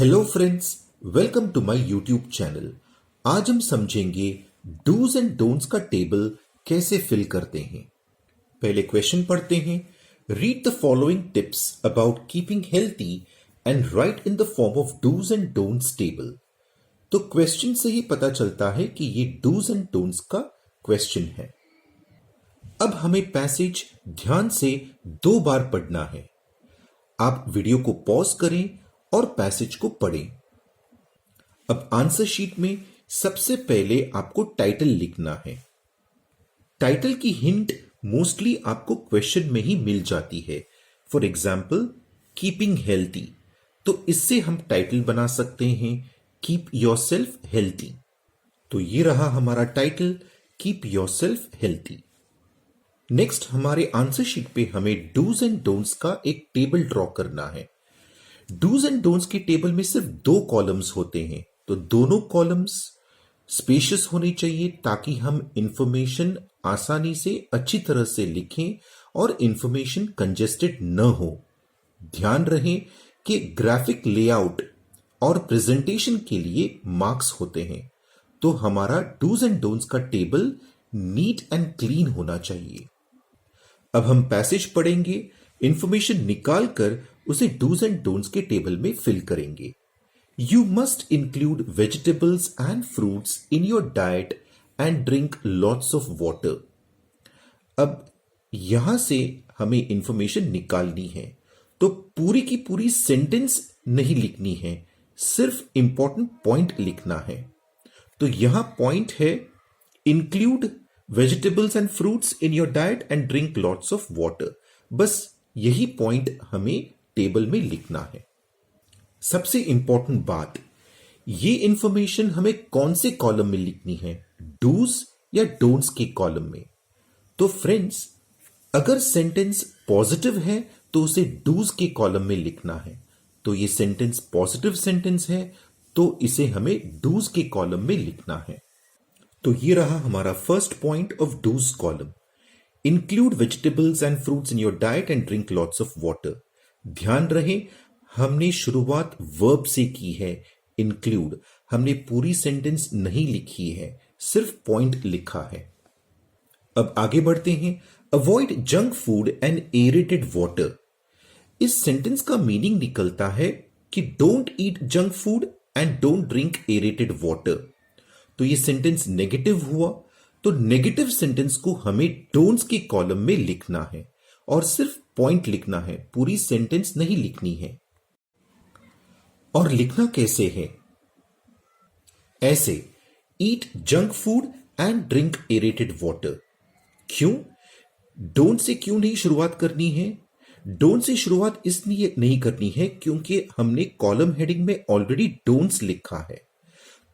Hello friends, welcome to my YouTube channel. आज हम समझेंगे डूज एंड डोंट्स का टेबल कैसे फिल करते हैं। पहले क्वेश्चन पढ़ते हैं। Read the following tips about keeping healthy and write in the form of dos and don'ts table. तो क्वेश्चन से ही पता चलता है कि ये डूज एंड डोंट्स का क्वेश्चन है। अब हमें पैसेज ध्यान से 2 बार पढ़ना है। आप वीडियो को पॉज करें और पैसेज को पढ़ें। अब आंसर शीट में सबसे पहले आपको टाइटल लिखना है। टाइटल की हिंट मोस्टली आपको क्वेश्चन में ही मिल जाती है। फॉर एग्जाम्पल, कीपिंग हेल्थी, तो इससे हम टाइटल बना सकते हैं कीप योरसेल्फ हेल्थी। तो ये रहा हमारा title, keep yourself healthy. Next, हमारे आंसर शीट पे हमें डूज एंड डोंट्स का एक टेबल ड्रॉ करना है। डूज एंड डोंट्स के टेबल में सिर्फ 2 कॉलम्स होते हैं, तो दोनों कॉलम्स स्पेशियस होने चाहिए ताकि हम इंफॉर्मेशन आसानी से अच्छी तरह से लिखें और इंफॉर्मेशन कंजेस्टेड न हो। ध्यान रहे कि ग्राफिक लेआउट और प्रेजेंटेशन के लिए मार्क्स होते हैं, तो हमारा डूज एंड डोंट्स का टेबल नीट एंड क्लीन होना चाहिए। अब हम पैसेज पढ़ेंगे, इंफॉर्मेशन निकालकर उसे डूज एंड डोंट्स के टेबल में फिल करेंगे। You must include vegetables and fruits in your diet and drink lots of water. अब यहां से हमें इंफॉर्मेशन निकालनी है, तो पूरी की पूरी सेंटेंस नहीं लिखनी है, सिर्फ इंपॉर्टेंट पॉइंट लिखना है। तो यहां पॉइंट है include vegetables and fruits in your diet and drink lots of water. बस यही पॉइंट हमें टेबल में लिखना है। सबसे इंपॉर्टेंट बात, ये इंफॉर्मेशन हमें कौन से कॉलम में लिखनी है, डूज या डोंट्स के कॉलम में। तो फ्रेंड्स, अगर सेंटेंस पॉजिटिव है तो उसे डूज के कॉलम में लिखना है। तो ये सेंटेंस पॉजिटिव सेंटेंस है, तो इसे हमें डूज के कॉलम में लिखना है। तो ये रहा हमारा first point of dos column, include vegetables and fruits in your diet and drink lots of water. ध्यान रहे, हमने शुरुआत वर्ब से की है, इंक्लूड। हमने पूरी सेंटेंस नहीं लिखी है, सिर्फ पॉइंट लिखा है। अब आगे बढ़ते हैं। Avoid junk food and aerated water. इस सेंटेंस का मीनिंग निकलता है कि don't eat junk food and don't drink aerated water. तो ये सेंटेंस नेगेटिव हुआ, तो नेगेटिव सेंटेंस को हमें डोंट्स के कॉलम में लिखना है और सिर्फ पॉइंट लिखना है, पूरी सेंटेंस नहीं लिखनी है। और लिखना कैसे है? ऐसे, ईट junk food and drink aerated water. क्यों? डोंट से क्यों नहीं शुरुआत करनी है? डोंट से शुरुआत इसलिए नहीं करनी है क्योंकि हमने कॉलम हेडिंग में ऑलरेडी डोंट्स लिखा है,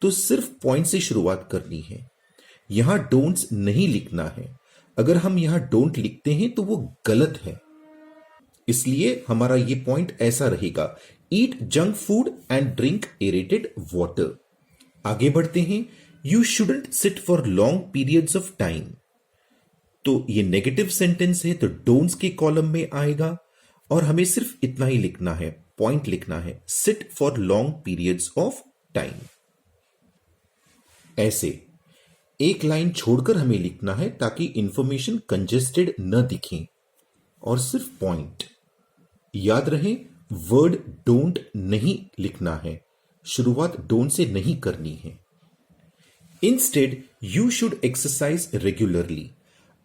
तो सिर्फ पॉइंट से शुरुआत करनी है। यहां डोंट्स नहीं लिखना है। अगर हम यहां डोंट लिखते हैं तो वो गलत है, इसलिए हमारा ये पॉइंट ऐसा रहेगा, ईट junk food and drink aerated water. आगे बढ़ते हैं। You shouldn't sit for long periods of time. तो ये नेगेटिव सेंटेंस है, तो डोंट्स के कॉलम में आएगा और हमें सिर्फ इतना ही लिखना है, पॉइंट लिखना है, sit for long periods of time. ऐसे एक लाइन छोड़कर हमें लिखना है ताकि इंफॉर्मेशन कंजेस्टेड न दिखे और सिर्फ पॉइंट। याद रहे, वर्ड डोंट नहीं लिखना है, शुरुआत डोंट से नहीं करनी है। Instead you should exercise regularly.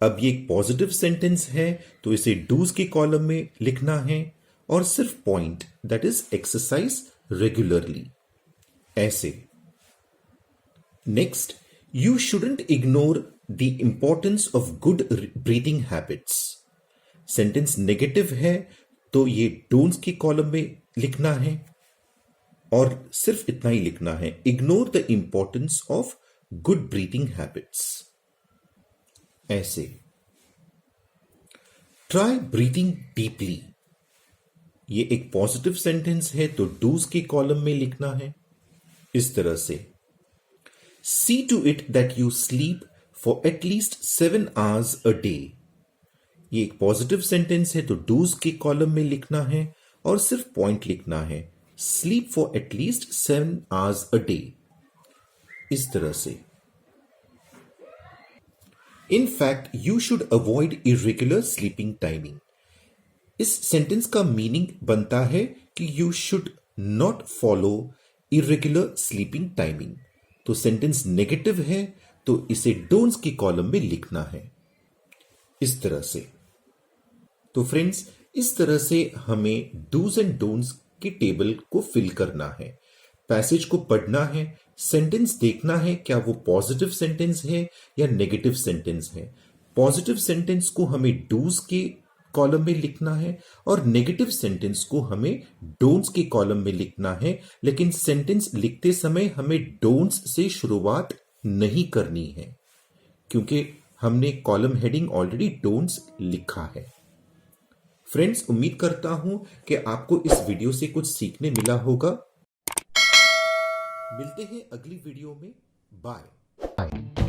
अब ये एक पॉजिटिव सेंटेंस है, तो इसे डूज के कॉलम में लिखना है और सिर्फ point, that is exercise regularly. ऐसे। Next, you shouldn't ignore the importance of good breathing habits. Sentence negative है, तो ये डोंट्स के कॉलम में लिखना है और सिर्फ इतना ही लिखना है, ignore the importance of good breathing habits. ऐसे, ट्राई ब्रीथिंग डीपली। ये एक पॉजिटिव सेंटेंस है, तो डूज के कॉलम में लिखना है इस तरह से। See to it that you sleep for at least 7 hours a day. ये एक पॉजिटिव सेंटेंस है, तो डूज के कॉलम में लिखना है और सिर्फ पॉइंट लिखना है, sleep for at least 7 hours a day. इस तरह से। In fact you should avoid irregular sleeping timing. इस सेंटेंस का मीनिंग बनता है कि you should not follow irregular sleeping timing. तो सेंटेंस नेगेटिव है तो इसे डोंट्स की कॉलम में लिखना है इस तरह से। तो फ्रेंड्स, इस तरह से हमें डूज एंड डोंट्स की टेबल को फिल करना है। पैसेज को पढ़ना है, सेंटेंस देखना है क्या वो पॉजिटिव सेंटेंस है या नेगेटिव सेंटेंस है। पॉजिटिव सेंटेंस को हमें डूज के कॉलम में लिखना है और नेगेटिव सेंटेंस को हमें डोंट्स के कॉलम में लिखना है। लेकिन सेंटेंस लिखते समय हमें डोंट्स से शुरुआत नहीं करनी है क्योंकि हमने कॉलम हेडिंग ऑलरेडी डोंट्स लिखा है। फ्रेंड्स, उम्मीद करता हूं कि आपको इस वीडियो से कुछ सीखने मिला होगा। मिलते हैं अगली वीडियो में। बाय।